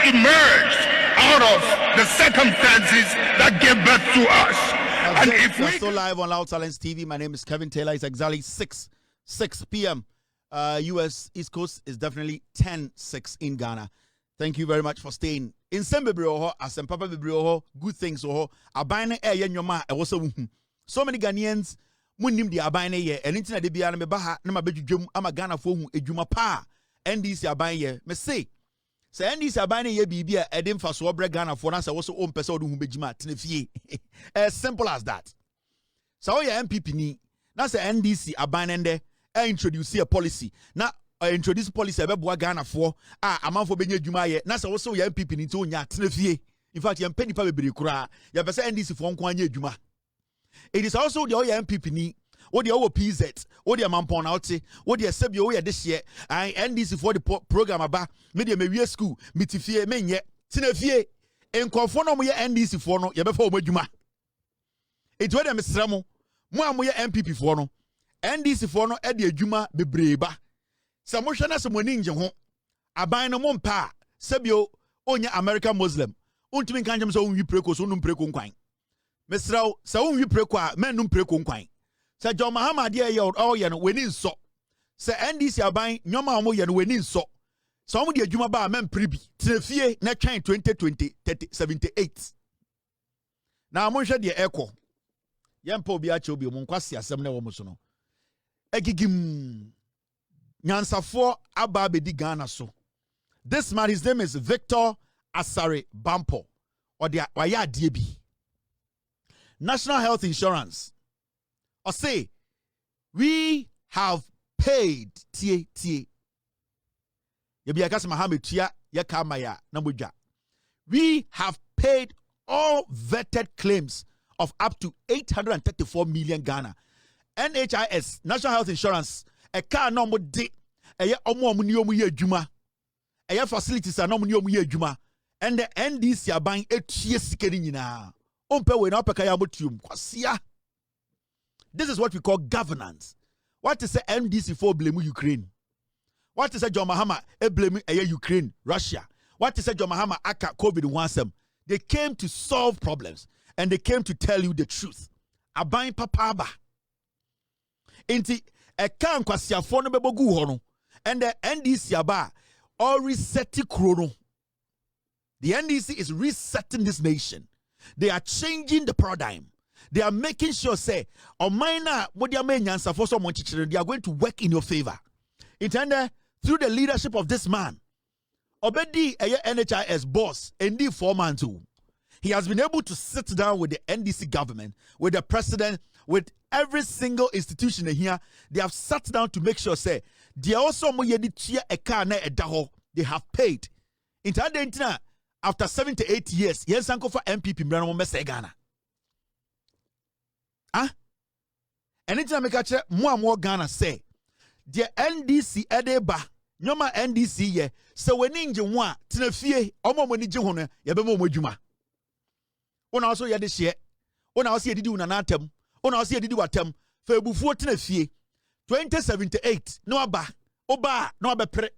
emerged out of the circumstances that gave birth to us. And if we're still live on Loud Silence TV, my name is Kevin Taylor. It's exactly 6 p.m. US East Coast is definitely 10:06 in Ghana. Thank you very much for staying. In some as Papa good things abine so many Ghanaians munim di abine ye and internet de bia na me baha na mabedwum ama Ghana fo hu edwuma pa NDC abine ye me say NDC abine ye bibia edem fa so obre Ghana fo na say wo so o mpese odu hu bejima tenefie as simple as that. So ye MPP ni na say NDC abine nde introduce a policy na introduce policy ebeboa Ghana for amanfo benye dwuma ye na se wo so ye MPP ni to nya tenefie In fact, you penny pa bebre kura. You pese NDC for nkwanye adwuma. It is also the MPP ni. What the PZ, what the Mampon out, what the Sebio this year, NDC for the program about media media school, mitifie menye, tinefie, and conform ya NDC for no, ya before Majuma. It's where the Mr. Mo MPP for no, NDC for no, Eddie Juma bebreba. Samoshana some ninja ho, abai no mompa, Sebio, onya American Muslim, untumin kanjam so we preko so num preko nkwan. Mr. Sa we preko men num preko nkwan. Sir John Mahama dear ye all ye no weni so. Sir NDC aban nyoma omo ye no weni so. So omo de adwuma ba men pribi. Trefie na twan 2020 78. Na omo hwe de ekọ. Ye mpa obi a che obi omo nkwase asem na wo mo so no. Egigim nyansafo aba bedi Ghana so. This man, his name is Victor Asare Bampo. Or the waya bi. National Health Insurance. Or say, we have paid tie. Yebi akasa Mahama tia yakamaya namuja. We have paid all vetted claims of up to 834 million Ghana. NHIS, National Health Insurance, a car no mo de, a ye omo ni omu ye adwuma. A ye facilities are no mo ni omu ye adwuma. And the NDC are buying 8 years sikeni nyina. Ompe we na opeka ya motium kwasia. This is what we call governance. What is the NDC for blame Ukraine? What is the John Mahama blame Ukraine, Russia? What is the John Mahama aka COVID-19? They came to solve problems and they came to tell you the truth. Abain papa ba. Inti e kan kwasiafo no bebogu ho no and the NDC aba or resetting chrono. The NDC is resetting this nation. They are changing the paradigm. They are making sure, say, they are going to work in your favor. Intended through the leadership of this man, Obedi NHIS boss, ND foreman too. He has been able to sit down with the NDC government, with the president, with every single institution here. They have sat down to make sure, say, they also they have paid. Intended after 7 to 8 years, yes, Uncle for MPP Ghana. Anytime I catch more Ghana say, the NDC edeba, nyoma NDC ye, so when ninja one, tinefie, omo moni jihone, yabemo mojuma. Ona also ya this year, ona also ye didi unanatem, ona also ye didi watem, febufu tinefie, 2078, no aba, oba, no aba pre,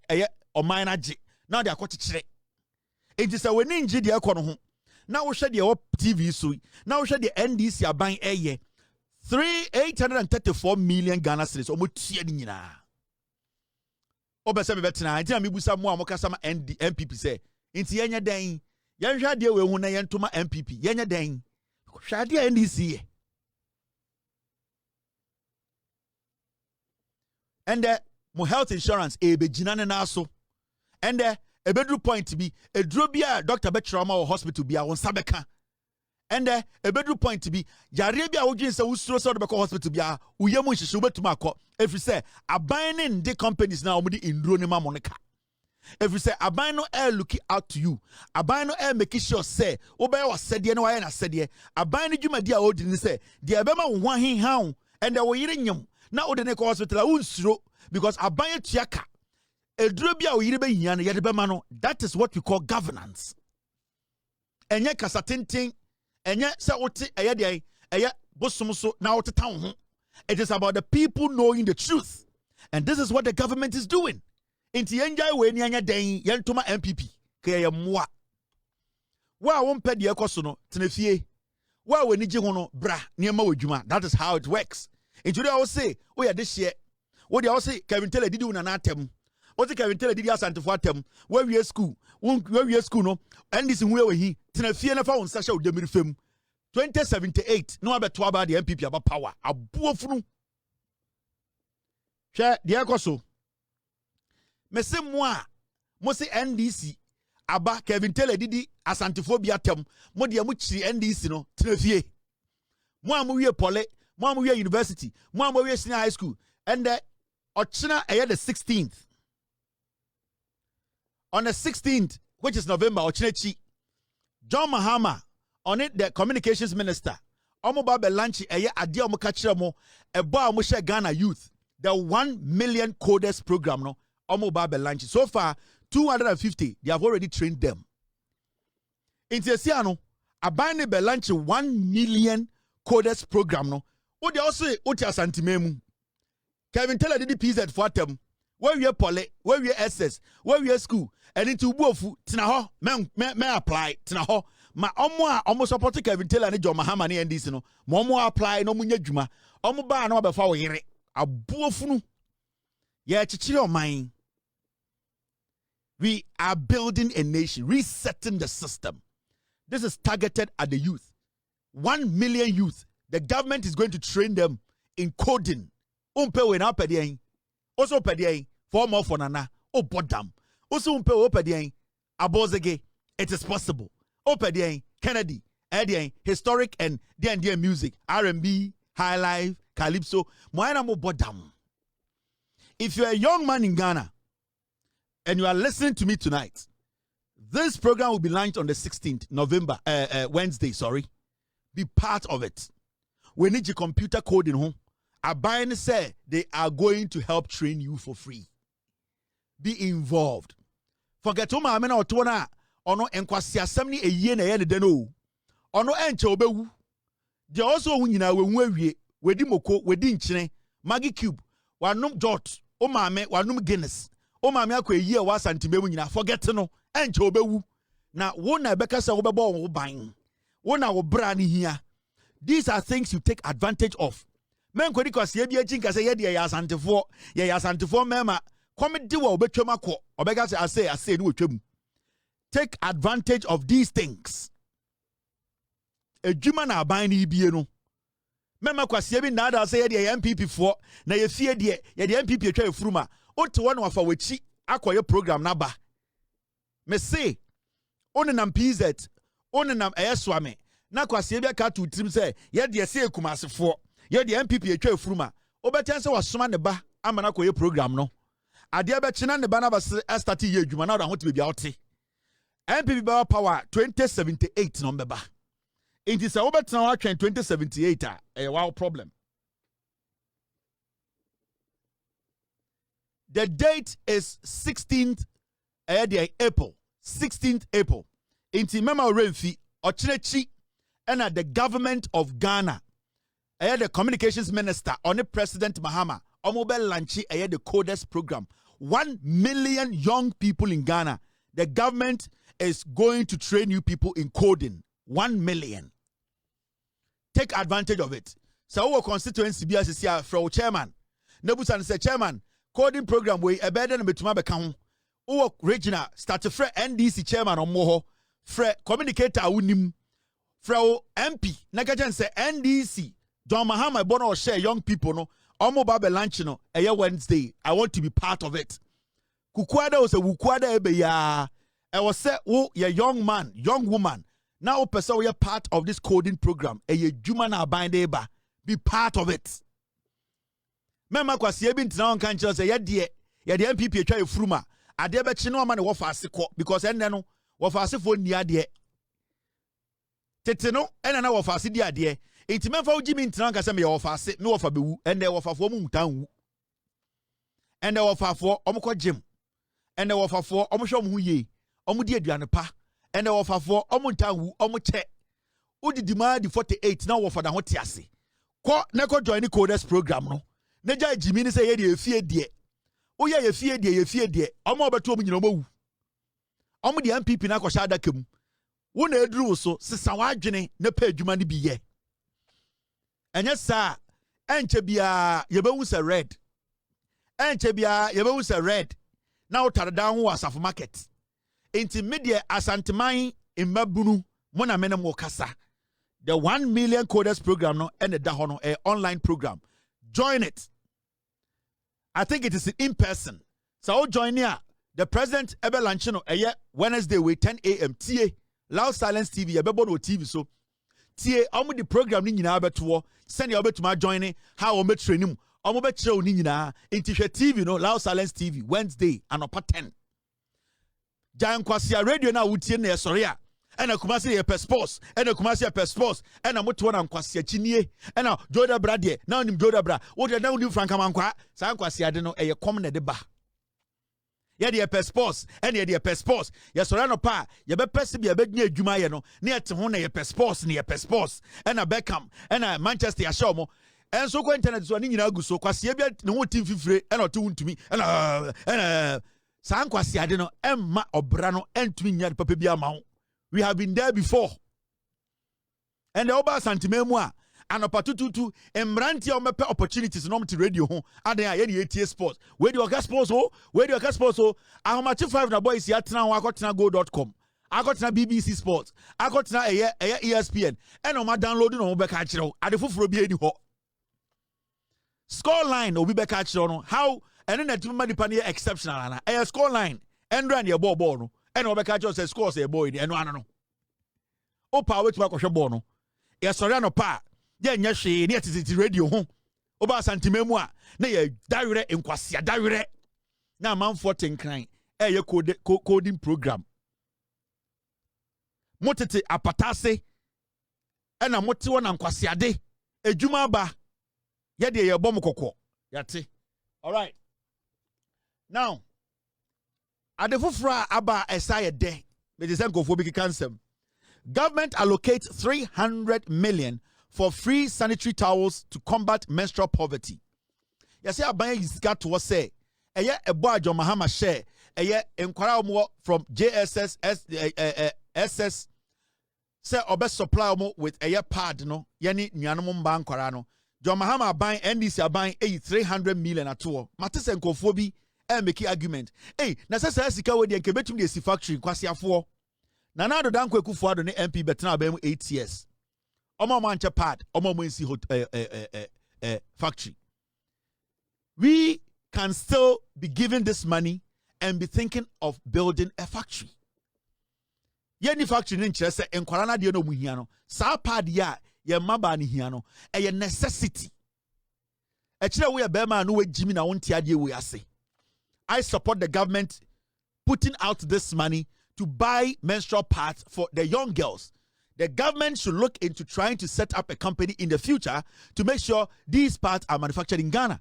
o minor G, now they are quite chire. It is a when ninja the econo. Now we share the TV so, now we share the NDC are buying a year. 834 million Ghana cedis omo tie ni nyina obese be betena ntia me busa mo amokasa ma MPP say nti yenya dan yenhwa de we hu na yentoma MPP yenya dan hwade NDC ye and mo health insurance e be gina ne na so and e bedru point bi eduro bia doctor betrama or hospital bia won sabeka. And a bedroom point to be Yarabia Ojins, who sort of hospital bia, Uyamush, Subetumako. If you say, a buying the companies now in Ronima Monica. If you say, a buy no air looking out to you, a buy no air making sure say, Obey was said, no, I said, yeah, a buying you, my dear old didn't say, the Abema one hing hound, and they were eating him. Now, the neck hospital, I won't throw because I buy a tiaka. A drubia or Yeribe Yadibamano, that is what we call governance. And yet, Casatin. And yet, so now town. It is about the people knowing the truth. And this is what the government is doing. Inti enjoy when yanya den yantuma MPP. Kaya mwa. Wa won pɛ de ekoso no tenefie. Wa we ni hono bra niema wadwuma. That is how it works. Into they all say, "Oh yeah, this year." What they all say, Kevin Taylor did una atem. What Kevin Taylor did asantefo atem. Where we school, where we school no. And this where we tenefie na fa won sasha odemiri fam. 2078 no abeto about the MPP about power. Abuofunu. Hwe de ekoso. Mese mo se NDC aba Kevin Taylor didi asantefo bi atem. Mo de mo chiri NDC no tenefie. Mo amuwie pole, mo amuwie university, mo amuwie senior high school and the ochina the 16th. On the 16th, which is November, ochina chi John Mahama on it, the communications minister. Omo ba be lunch eye ade omo ka kire mo ebo a mo share Ghana youth. The 1 million coders program no omo ba be lunch. So far 250 they have already trained them. In Tiesiano, aban ne be lunch 1 million coders program no. O de also o ti asantimemu. Kevin Teller did the PZ for them. Where we poly, where we SS, where we school, and into bofu tina ho me apply tina ho. Ma omo support Kevin Teller and John Mahama ni NDC no. Mo apply no munya dwuma. Omo ba na obefa wo yere. Abuofunu. Ye chichire o man. We are building a nation, resetting the system. This is targeted at the youth. 1 million youth. The government is going to train them in coding. Umpe we na pediyen. Also pediyen. For more for nana. O bodam. Also umpe o pediyen. Abozege. It is possible. O pediyen. Kennedy. Ediyen. Historic and D&D music. R&B. High life. Calypso. Moana mo bodam. If you're a young man in Ghana and you are listening to me tonight, this program will be launched on the 16th November, Wednesday, sorry. Be part of it. We need your computer coding home. Abayne say they are going to help train you for free. Be involved. Forget to my or tona ono enkwasi asemni eye na ye ne de no. Ono enche obewu. They also wunyina we di moko, we di nchine, Maggie Cube, wanum Jot, o mame, wanum Guinness. O mame akwa eye wa santime wunyina. Forget no enche obewu. Na wona beka se obebo wo ban. Wona wo bra ni hia. These are things you take advantage of. Men kwedi kwasi ebi echinka se ye de ya asantefo mema komedi wa obetwam akọ obega se ase ni wotwam. Take advantage of these things. Ejuma na aban ni bie no mema kwasi ebi na ada se ye de MPP fo na ye fie de ye de MPP atwa efuruma ote wona wafa wachi akoye program na ba me say onenam PZ onenam eyeswame na kwasi ebi aka to trim se ye de se ekumasefo ye de MPP atwa efuruma obetan se wasoma ne ba amana koye program no ade abechina ne ba na ba start ye adwuma na ho te bia ote MPP ba power 2078 no mbeba it is over 2078 a wow problem. The date is 16th April. 16th April. Inti mema renfi ochinechi and the government of Ghana. The communications minister on the President Mahama omobel lanchi the coders program. 1 million young people in Ghana. The government is going to train you people in coding. 1 million. Take advantage of it. So our constituency be as from chairman. Nebusan say chairman, coding program we a better than betuma become. Our regional start a fre NDC chairman or more fre communicator unim fre MP. Nagajan say NDC. John Mahama bono share young people no. Omo babe lunch no a year Wednesday. I want to be part of it. Kukwada was a wukwada ebe ya. I was say oh ya young man, young woman. Now, person, we are part of this coding program. A human abindeba. Be part of it. Mema kwa siye binti na wankanchi say ya die MPP etwa efuruma. Ade be chi no ma ne wo faase ko because enne no wo faase fo ni ade. Tete no enne na wo faase di ade. Enti memfa wo jimi ntina nka se me wo faase me wo fa bewu enne wo fafo mu mutanwu. Enne wo fafo omko gym. Enne wo fafo omhwe omhu ye. Omudi aduane pa. And the offer for Omuntawu, Omuche. Udi demand 48 now for the hotiasi. Ko neko join the coders program no. Neja Jimmy say ye fear dear. Oh yeah, ye fear dear. Omo betu mu nyinomo. Omo the MPP na ko shada kem. Wo na edru so sesa wadwene na pa adwuma ne bi ye. Enya sa enche bia ye be wu se red. Enche bia ye be wu se red. Na utare down ho asafo market. Inti media asanteman imbabunu mona mena mo kasa. The 1 million coders program no and the dahono a online program. Join it. I think it is in person. So join here. The president ebe lanchino a Wednesday we 10 a.m. TA Loud Silence TV ebe bodo TV so TA omo the program ni nyina abeto send your to my joining how omo training omo be kire oni nyina inti hwe TV no Loud Silence TV Wednesday and upper 10. Jan Kwasia radio na wutie na esore a ɛna Kumasi yɛ pɛ sports ɛna Kumasi yɛ pɛ sports ɛna moto na nkwasi achinie ɛna Joda Bra de na onim Joda Bra wo de na onim Franka Mankwa saa nkwasi ade no ɛyɛ kom na de ba yɛ de pɛ sports ɛna yɛ de pɛ sports yɛ sɔre no pa yɛ bɛ pɛ se bi yɛ bɛ nya adwuma yɛ no na yɛ te ho na yɛ pɛ sports na yɛ pɛ sports ɛna Beckham ɛna Manchester yɛ hyɛ mo ɛnso ko internet so ani nyina gu so kwasi bia ne ho tim fifire ɛna ɔte wuntumi ɛna saa nkwasi ade no ɛmma ɔbra no ɛntumi nya papa bi ama ho. We have been there before. And the Oba Santimemu a anopa tututu emranti o mepe opportunities no mti radio ho adan a ye ATA sports. Where do you sports ho? Where do you sports ho? Ahomachi 5 na boys ya tena ho akotena go.com. Akotena BBC Sports. Akotena eye ESPN. And o ma download no be ka kire ho. Ade foforo bi eni ho. Score line obi be ka kire no. How ene na tuma dipa ne exceptional na. Eye score line. Endra ne ball no. And Obeka just says scores a boy, and no. O power to Akosha Bono. Yasorano pa, then yashi, yet is it radio home. Oba Santimemua, nay, direct in Quasia, direct. Now, man 14 crying, a coding program. Motete apatase, and a motiwan and Quasia de, a Jumaba, yadi a bomokoko. Yati. All right. Now, Adefufra aba esaya de medicine cancer. Government allocates 300 million for free sanitary towels to combat menstrual poverty. Yase aban isika to say eye ebo ajo Mahama share eye enkwara omo from JSS SS say obe supply omo with eye pad no yani nuanom mba nkwara no. Jo Mahama aban NDC aban 300 million ato. Matese nkofo bi make argument. Hey, na sasa sika we de nkebetum de si factory kwasiafo. Na na do dan Akuffo Addo ne MP betena abem 8 years. Omo manche pad, omo nsi factory. We can still be given this money and be thinking of building a factory. Yeni factory ni nkyere se enkwara na de no muhia no. Sa pad ya ye maba ni hia no. Eye necessity. E kire we be ma no we jimi na wonti ade we ase. I support the government putting out this money to buy menstrual pads for the young girls. The government should look into trying to set up a company in the future to make sure these pads are manufactured in Ghana.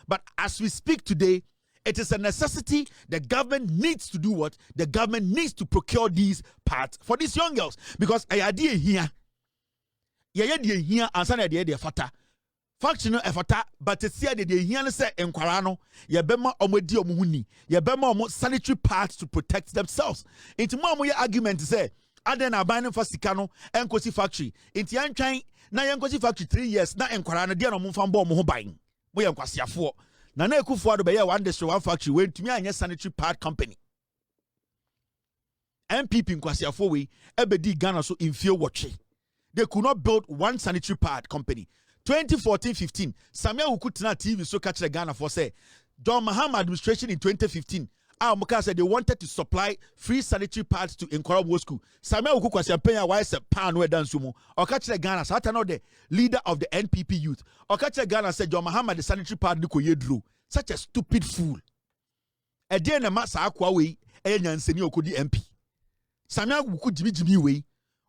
But as we speak today, it is a necessity. The government needs to do what? The government needs to procure these pads for these young girls. Because I idea here, here, fata. Factory no efata, but it's here the here say enkwara no ye bema omodi omuhuni ye bema omo sanitary pads to protect themselves. Into mo argument say aden aban for sika no enkosi factory into yantwan na yenkosi factory 3 years na enkwara no de no mfa mbo mo ho ban mo yenkwasiafo na Akuffo Addo be ye one district one factory we ntumi anya sanitary pad company MPP nkwasiafo we ebedi Ghana so infie watche. They could not build one sanitary pad company. 2014-15, Samuel Hukutina TV so catch the Ghana for say, John Mahama administration in 2015, Muka said they wanted to supply free sanitary pads to Nkwara School. Samuel Huku was paying why se pan we dance sumo. Or catch the Ghana, so the leader of the NPP youth. Or catch the Ghana said John Mahama the sanitary pad nuko yedru. Such a stupid fool. A day na masa akwa we nyanseni okodi MP. Samuel Huku jimi we.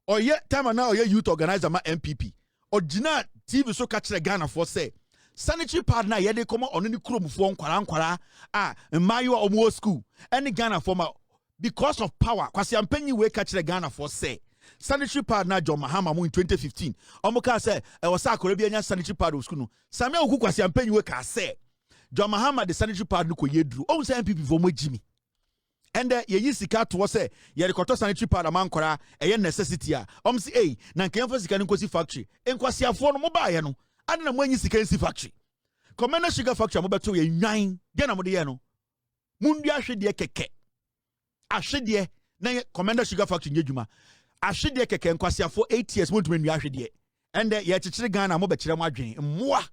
Or yet time now ye youth organizer ma MPP. Or Gina TV so catch the Ghana for say sanitary pad na yede come on any krom for nkwara mayo omo school any Ghana for because of power kwasi ampanyi we catch the Ghana for say sanitary pad na John Mahama in 2015 omo ka say e was akore bi anya sanitary pad school no Samuel Oku kwasi ampanyi we ka say John Mahama the sanitary pad no ko yedru o say MPP for mo jimi and ye yisika to say ye rekoto sanitary pad amankora eye necessity a say na nkan sika nkosi factory enkwasiafo no mo ba ye no ade na mo anyi sika nsi factory Commander Sugar Factory mo beto ye nwan de na mo de ye no mundu ahwede keke ahwede na Commander Sugar Factory nyedwuma ahwede keke enkwasiafo 8 years mo ntumi ndu ahwede and ye chichire Ghana mo be kire mo adwen mmoa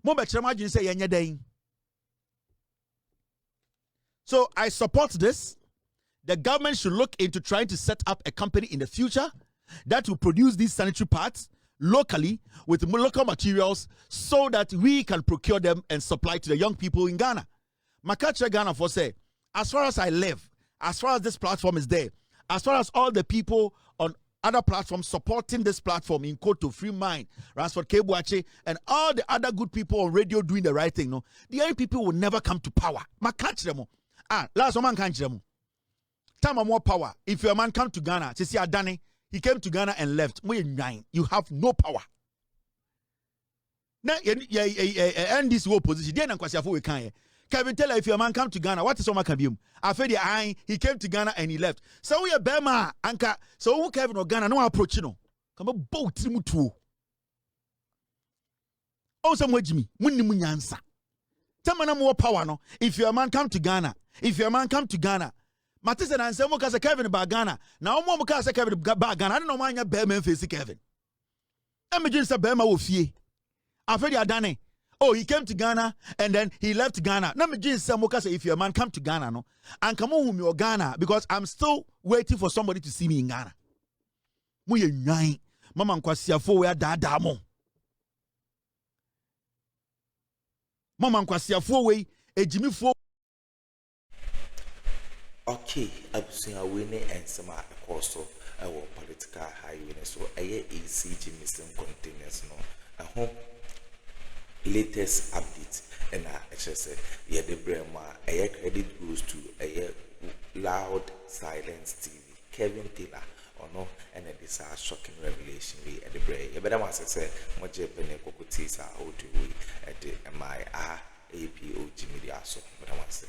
mo be kire mo adwen say ye nyedan. So I support this. The government should look into trying to set up a company in the future that will produce these sanitary pads locally with local materials so that we can procure them and supply to the young people in Ghana. Makacha Ghana for say, as far as I live, as far as this platform is there, as far as all the people on other platforms supporting this platform in Koto, Free Mind, Ransford Kebuache, and all the other good people on radio doing the right thing, no, the young people will never come to power. Ma catch them. Last one catch them. Time more power. If your man come to Ghana, see Adane, he came to Ghana and left. You have no power. Now, end this whole position. Then we can. Kevin tell her if your man come to Ghana, what is someone can be him? I feel the he came to Ghana and he left. So we are Bema Anka. So who Kevin or Ghana no approach no. Come a boat trimutu. Oh, some way Jimmy. Muni munyansa. Tell me no more power no. If your man come to Ghana, Matisse and Anselmo Casa Kevin about Ghana. Now more Casa Kevin about Ghana. I don't know why you're Bema face Kevin. Emergency Bema will fee. I feel the Adane. Oh, he came to Ghana and then he left Ghana. Now me just say if your man come to Ghana, no, and come on with Ghana because I'm still waiting for somebody to see me in Ghana. Muye nyai, mama nkwasiafo we dada mo. Mama nkwasiafo we ejimifo. Okay, abusia we ne ensema ekoso ewo political highway so eye ECG missing containers no. Latest update and I say yeah the Brema a credit goes to a Loud Silence TV Kevin Taylor or no and it is a shocking revelation we at the break. You better want to say much Japanese cocotis are out to we at the POG Media so but I want to say